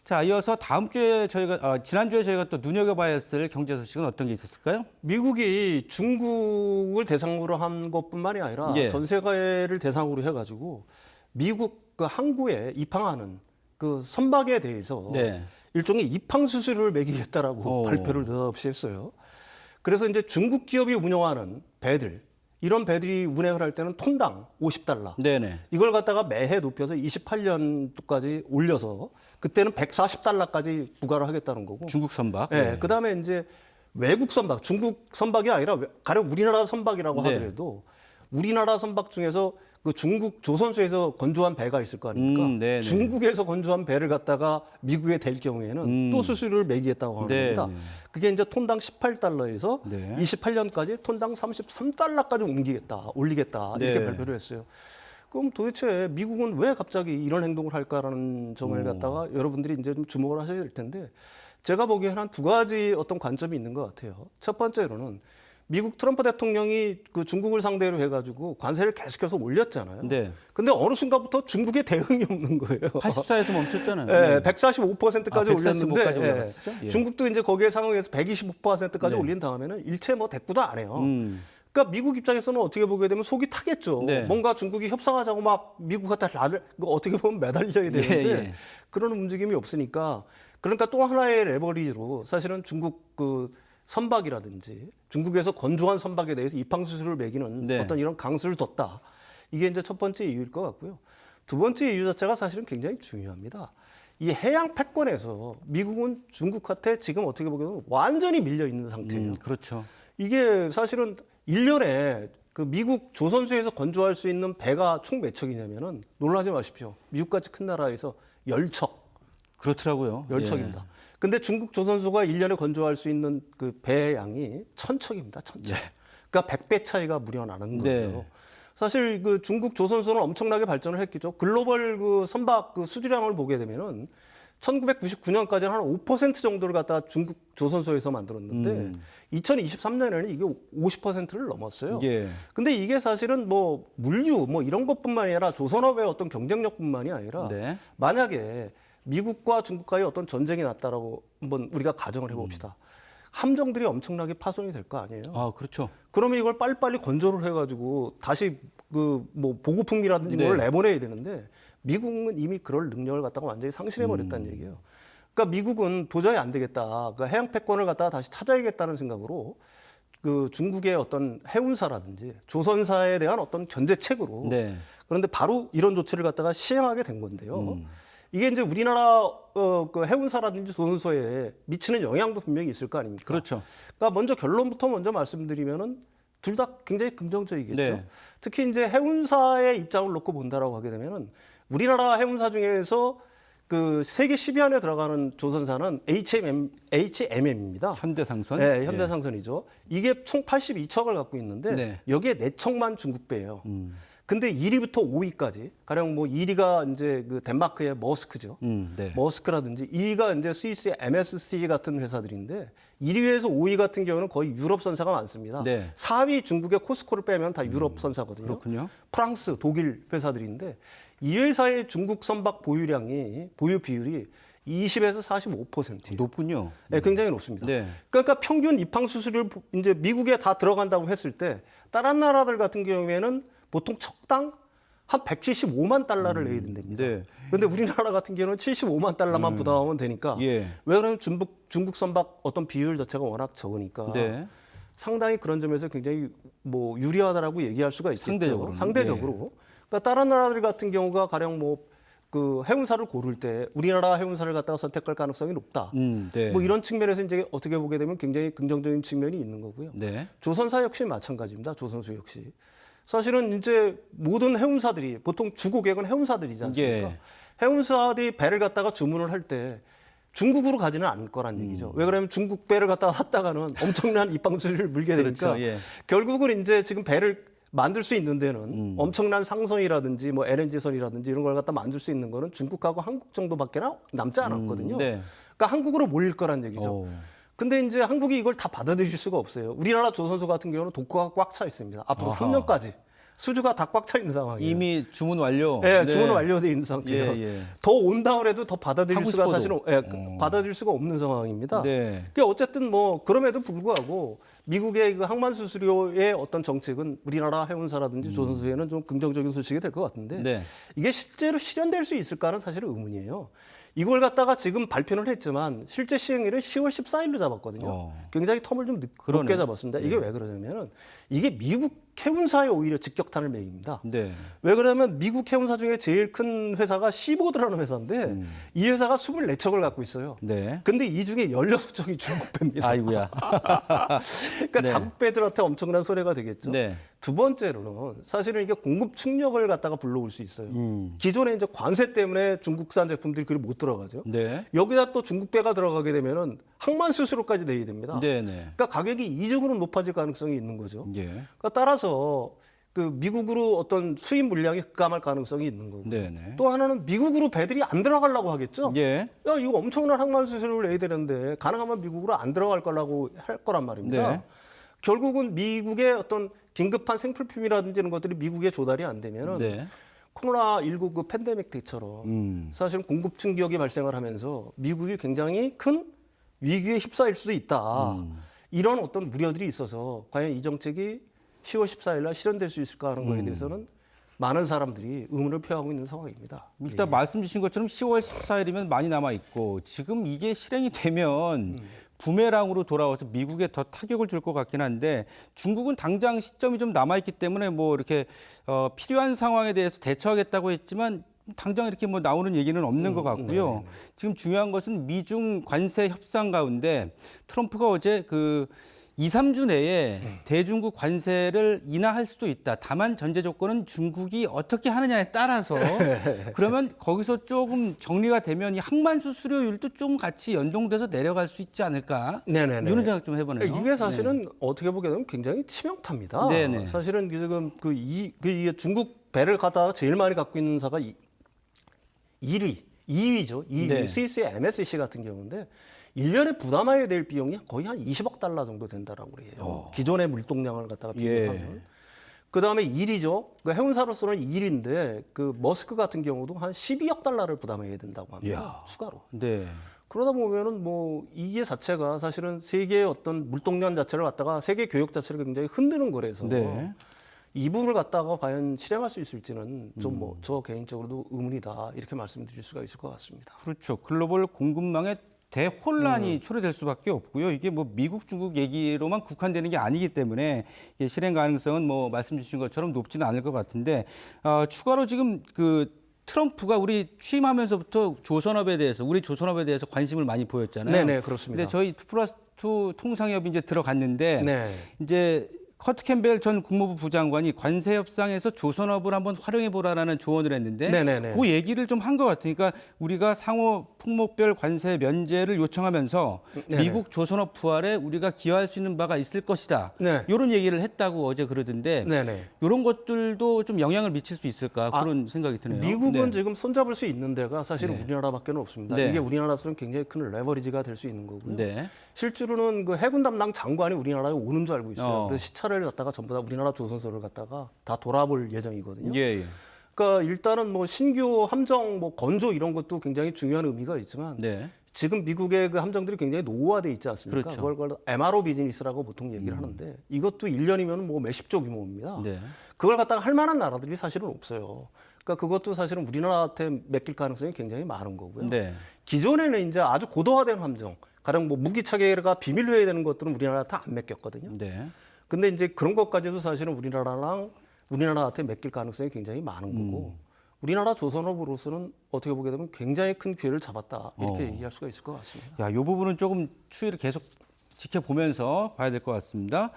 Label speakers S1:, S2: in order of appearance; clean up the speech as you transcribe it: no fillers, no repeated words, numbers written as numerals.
S1: 자, 이어서 다음 주에 저희가 지난주에 저희가 또 눈여겨봐야 했을 경제 소식은 어떤 게 있었을까요?
S2: 미국이 중국을 대상으로 한 것뿐만이 아니라
S1: 예.
S2: 전 세계를 대상으로 해가지고 미국 그 항구에 입항하는 그 선박에 대해서
S1: 네.
S2: 일종의 입항 수수료를 매기겠다라고 발표를 느닷없이 했어요. 그래서 이제 중국 기업이 운영하는 배들 이런 배들이 운행을 할 때는 톤당 $50.
S1: 네네.
S2: 이걸 갖다가 매해 높여서 28년도까지 올려서 그때는 $140까지 부과를 하겠다는 거고.
S1: 중국 선박.
S2: 네.
S1: 네.
S2: 그다음에 이제 외국 선박, 중국 선박이 아니라 가령 우리나라 선박이라고
S1: 네.
S2: 하더라도 우리나라 선박 중에서 그 중국 조선소에서 건조한 배가 있을 거 아닙니까?
S1: 네네.
S2: 중국에서 건조한 배를 갖다가 미국에 댈 경우에는 또 수수료를 매기겠다고 하는
S1: 네.
S2: 겁니다. 그게 이제 톤당 $18에서
S1: 네.
S2: 28년까지 톤당 $33까지 올리겠다 이렇게
S1: 네.
S2: 발표를 했어요. 그럼 도대체 미국은 왜 갑자기 이런 행동을 할까라는 점을 갖다가 여러분들이 이제 좀 주목을 하셔야 될 텐데 제가 보기에는 한 두 가지 어떤 관점이 있는 것 같아요. 첫 번째로는 미국 트럼프 대통령이 그 중국을 상대로 해가지고 관세를 계속해서 올렸잖아요.
S1: 네.
S2: 근데 어느 순간부터 중국의 대응이 없는 거예요.
S1: 84에서 멈췄잖아요.
S2: 네, 145%까지
S1: 145
S2: 올렸는데
S1: 까지 올라갔었죠? 예.
S2: 중국도 이제 거기에 상응해서 125%까지 올린 다음에는 일체 뭐 대꾸도 안 해요. 그러니까 미국 입장에서는 어떻게 보게 되면 속이 타겠죠.
S1: 네.
S2: 뭔가 중국이 협상하자고 막 미국한테 나를 어떻게 보면 매달려야 되는데
S1: 예.
S2: 그런 움직임이 없으니까 그러니까 또 하나의 레버리지로 사실은 중국 그 선박이라든지 중국에서 건조한 선박에 대해서 입항 수수료를 매기는
S1: 네.
S2: 어떤 이런 강수를 뒀다. 이게 이제 첫 번째 이유일 것 같고요. 두 번째 이유 자체가 사실은 굉장히 중요합니다. 이 해양 패권에서 미국은 중국한테 지금 어떻게 보면 완전히 밀려 있는 상태예요.
S1: 그렇죠.
S2: 이게 사실은 1년에 그 미국 조선소에서 건조할 수 있는 배가 총 몇 척이냐면은 놀라지 마십시오. 미국같이 큰 나라에서 10척.
S1: 그렇더라고요.
S2: 10척입니다. 근데 중국 조선소가 1년에 건조할 수 있는 그 배의 양이 1000척입니다. 1000척. 그러니까 100배 차이가 무려 나는 거예요.
S1: 네.
S2: 사실 그 중국 조선소는 엄청나게 발전을 했겠죠. 글로벌 그 선박 그 수주량을 보게 되면은 1999년까지는 한 5% 정도를 갖다 중국 조선소에서 만들었는데 2023년에는 이게 50%를 넘었어요.
S1: 예.
S2: 근데 이게 사실은 뭐 물류 뭐 이런 것뿐만이 아니라 조선업의 어떤 경쟁력뿐만이 아니라
S1: 네.
S2: 만약에 미국과 중국과의 어떤 전쟁이 났다라고 한번 우리가 가정을 해봅시다. 함정들이 엄청나게 파손이 될 거 아니에요.
S1: 아, 그렇죠.
S2: 그러면 이걸 빨리빨리 건조를 해가지고 다시 그 뭐 보급품이라든지
S1: 네.
S2: 뭘 내보내야 되는데 미국은 이미 그럴 능력을 갖다가 완전히 상실해버렸다는 얘기예요. 그러니까 미국은 도저히 안 되겠다. 그러니까 해양 패권을 갖다가 다시 찾아야겠다는 생각으로 그 중국의 어떤 해운사라든지 조선사에 대한 어떤 견제책으로
S1: 네.
S2: 그런데 바로 이런 조치를 갖다가 시행하게 된 건데요. 이게 이제 우리나라 그 해운사라든지 조선소에 미치는 영향도 분명히 있을 거 아닙니까?
S1: 그렇죠.
S2: 그러니까 먼저 결론부터 먼저 말씀드리면은 둘 다 굉장히 긍정적이겠죠.
S1: 네.
S2: 특히 이제 해운사의 입장을 놓고 본다라고 하게 되면은 우리나라 해운사 중에서 그 세계 10위 안에 들어가는 조선사는 HMM입니다.
S1: 현대상선.
S2: 네, 현대상선이죠. 이게 총 82척을 갖고 있는데
S1: 네.
S2: 여기에 4척만 중국 배예요. 근데 1위부터 5위까지 가령 뭐 1위가 이제 그 덴마크의 머스크죠.
S1: 네.
S2: 머스크라든지 2위가 이제 스위스의 MSC 같은 회사들인데 1위에서 5위 같은 경우는 거의 유럽 선사가 많습니다.
S1: 네.
S2: 4위 중국의 코스코를 빼면 다 유럽 선사거든요.
S1: 그렇군요.
S2: 프랑스, 독일 회사들인데 이 회사의 중국 선박 보유 비율이 20에서 45%예요.
S1: 높군요.
S2: 네, 굉장히 높습니다.
S1: 네.
S2: 그러니까 평균 입항 수수료를 이제 미국에 다 들어간다고 했을 때 다른 나라들 같은 경우에는 보통 척당 한 $175만 내야 된답니다.
S1: 네.
S2: 그런데 우리나라 같은 경우는 $75만 부담하면 되니까
S1: 예.
S2: 왜 그러면 중국 선박 어떤 비율 자체가 워낙 적으니까
S1: 네.
S2: 상당히 그런 점에서 굉장히 뭐 유리하다라고 얘기할 수가 있겠죠.
S1: 상대적으로는.
S2: 상대적으로. 그러니까 다른 나라들 같은 경우가 가령 뭐 그 해운사를 고를 때 우리나라 해운사를 갖다가 선택할 가능성이 높다.
S1: 네.
S2: 뭐 이런 측면에서 이제 어떻게 보게 되면 굉장히 긍정적인 측면이 있는 거고요.
S1: 네.
S2: 조선사 역시 마찬가지입니다. 조선소 역시. 사실은 이제 모든 해운사들이 보통 주고객은 해운사들이지 않습니까?
S1: 예.
S2: 해운사들이 배를 갖다가 주문을 할 때 중국으로 가지는 않을 거란 얘기죠. 왜 그러면 중국 배를 갖다가 샀다가는 엄청난 입방수를 물게 되니까
S1: 그렇죠. 예.
S2: 결국은 이제 지금 배를 만들 수 있는 데는 엄청난 상선이라든지 뭐 LNG선이라든지 이런 걸 갖다 만들 수 있는 거는 중국하고 한국 정도밖에 남지 않았거든요.
S1: 네.
S2: 그러니까 한국으로 몰릴 거란 얘기죠.
S1: 오.
S2: 근데 이제 한국이 이걸 다 받아들일 수가 없어요. 우리나라 조선소 같은 경우는 독고가 꽉 차 있습니다. 앞으로 3년까지. 수주가 다 꽉 차 있는 상황이에요.
S1: 이미 주문 완료.
S2: 예, 주문 완료돼 있는 상태예요.
S1: 예, 예.
S2: 더 온다 그래도 더 받아들일
S1: 하고
S2: 수가
S1: 싶어도.
S2: 사실은 받아들일 수가 없는 상황입니다.
S1: 네.
S2: 그러니까 어쨌든 뭐 그럼에도 불구하고 미국의 그 항만 수수료의 어떤 정책은 우리나라 해운사라든지 조선소에는 좀 긍정적인 소식이 될 것 같은데
S1: 네.
S2: 이게 실제로 실현될 수 있을까는 사실은 의문이에요. 이걸 갖다가 지금 발표는 했지만 실제 시행일을 10월 14일로 잡았거든요. 굉장히 텀을 좀 높게 잡았습니다. 이게 왜 그러냐면 이게 미국 해운사에 오히려 직격탄을 매깁니다.
S1: 네.
S2: 왜 그러냐면 미국 해운사 중에 제일 큰 회사가 시보드라는 회사인데 이 회사가 24척을 갖고 있어요.
S1: 네.
S2: 근데 이 중에 16척이 중국 배입니다.
S1: 아이고야.
S2: 그러니까
S1: 네.
S2: 자국 배들한테 엄청난 손해가 되겠죠.
S1: 네.
S2: 두 번째로는 사실은 이게 공급 충격을 갖다가 불러올 수 있어요. 기존에 이제 관세 때문에 중국산 제품들이 그리 못 들어가죠.
S1: 네.
S2: 여기다 또 중국 배가 들어가게 되면은 항만 수수료까지 내야 됩니다.
S1: 네, 네.
S2: 그러니까 가격이 이중으로 높아질 가능성이 있는 거죠.
S1: 예.
S2: 그러니까 따라서 그 미국으로 어떤 수입 물량이 급감할 가능성이 있는 거고.
S1: 네, 네.
S2: 또 하나는 미국으로 배들이 안 들어가려고 하겠죠.
S1: 예.
S2: 야, 이거 엄청난 항만 수수료를 내야 되는데 가능하면 미국으로 안 들어갈 거라고 할 거란 말입니다.
S1: 네.
S2: 결국은 미국의 어떤 긴급한 생필품이라든지 이런 것들이 미국에 조달이 안 되면은
S1: 네.
S2: 코로나19 그 팬데믹 때처럼 사실 공급 충격이 발생을 하면서 미국이 굉장히 큰 위기에 휩싸일 수도 있다. 이런 어떤 우려들이 있어서 과연 이 정책이 10월 14일 날 실현될 수 있을까 하는 거에 대해서는 많은 사람들이 의문을 표하고 있는 상황입니다.
S1: 일단 말씀 주신 것처럼 10월 14일이면 많이 남아 있고 지금 이게 실행이 되면 부메랑으로 돌아와서 미국에 더 타격을 줄 것 같긴 한데 중국은 당장 시점이 좀 남아 있기 때문에 뭐 이렇게 필요한 상황에 대해서 대처하겠다고 했지만 당장 이렇게 뭐 나오는 얘기는 없는 것 같고요. 지금 중요한 것은 미중 관세 협상 가운데 트럼프가 어제 그 2, 3주 내에 대중국 관세를 인하할 수도 있다. 다만 전제 조건은 중국이 어떻게 하느냐에 따라서 그러면 거기서 조금 정리가 되면 이 항만 수수료율도 좀 같이 연동돼서 내려갈 수 있지 않을까?
S2: 네네네.
S1: 이런 생각 좀 해보네요.
S2: 이게 사실은 어떻게 보게 되면 굉장히 치명타입니다.
S1: 네네.
S2: 사실은 지금 이게 중국 배를 갖다가 제일 많이 갖고 있는 사가 2위죠. 2위.
S1: 네.
S2: 스위스의 MSC 같은 경우인데 1년에 부담해야 될 비용이 거의 한 20억 달러 정도 된다라고 그래요. 기존의 물동량을 갖다가 비교하면. 그다음에 1위죠. 그 해운사로서는 1위인데 그 머스크 같은 경우도 한 12억 달러를 부담해야 된다고 합니다. 추가로.
S1: 네.
S2: 그러다 보면은 뭐 이게 자체가 사실은 세계의 어떤 물동량 자체를 갖다가 세계 교역 자체를 굉장히 흔드는 거라서
S1: 네.
S2: 이 부분을 갖다가 과연 실행할 수 있을지는 좀 뭐 저 개인적으로도 의문이다 이렇게 말씀드릴 수가 있을 것 같습니다.
S1: 그렇죠. 글로벌 공급망에 대혼란이 초래될 수밖에 없고요. 이게 뭐 미국, 중국 얘기로만 국한되는 게 아니기 때문에 이게 실행 가능성은 뭐 말씀 주신 것처럼 높지는 않을 것 같은데 추가로 지금 그 트럼프가 우리 취임하면서부터 조선업에 대해서 우리 조선업에 대해서 관심을 많이 보였잖아요.
S2: 네네 그렇습니다.
S1: 근데 저희 2+2 통상협이 이제 들어갔는데
S2: 네.
S1: 이제 커트 캠벨 전 국무부 부장관이 관세 협상에서 조선업을 한번 활용해 보라라는 조언을 했는데
S2: 네네네.
S1: 그 얘기를 좀 한 것 같으니까 우리가 상호 품목별 관세 면제를 요청하면서
S2: 네네.
S1: 미국 조선업 부활에 우리가 기여할 수 있는 바가 있을 것이다.
S2: 네.
S1: 이런 얘기를 했다고 어제 그러던데
S2: 네네.
S1: 이런 것들도 좀 영향을 미칠 수 있을까 그런 생각이 드네요.
S2: 미국은
S1: 네.
S2: 지금 손잡을 수 있는 데가 사실은 우리나라밖에는 없습니다.
S1: 네.
S2: 이게 우리나라로서는 굉장히 큰 레버리지가 될 수 있는 거고요.
S1: 네.
S2: 실제로는 그 해군 담당 장관이 우리나라에 오는 줄 알고 있어요.
S1: 어.
S2: 그래서 시차를 갖다가 전부 다 우리나라 조선소를 갖다가 다 돌아볼 예정이거든요.
S1: 예, 예.
S2: 그러니까 일단은 뭐 신규 함정 뭐 건조 이런 것도 굉장히 중요한 의미가 있지만
S1: 네.
S2: 지금 미국의 그 함정들이 굉장히 노후화돼 있지 않습니까?
S1: 그렇죠.
S2: 그걸 MRO 비즈니스라고 보통 얘기를 하는데 이것도 1년이면 뭐 몇십조 규모입니다.
S1: 네.
S2: 그걸 갖다가 할 만한 나라들이 사실은 없어요. 그러니까 그것도 사실은 우리나라한테 맡길 가능성이 굉장히 많은 거고요.
S1: 네.
S2: 기존에는 이제 아주 고도화된 함정, 가령 뭐 무기 체계가 비밀로 해야 되는 것들은 우리나라한테 안 맡겼거든요.
S1: 네.
S2: 근데 이제 그런 것까지도 사실은 우리나라한테 맡길 가능성이 굉장히 많은 거고 우리나라 조선업으로서는 어떻게 보게 되면 굉장히 큰 기회를 잡았다 이렇게 얘기할 수가 있을 것 같습니다.
S1: 야, 이 부분은 조금 추이를 계속 지켜보면서 봐야 될 것 같습니다.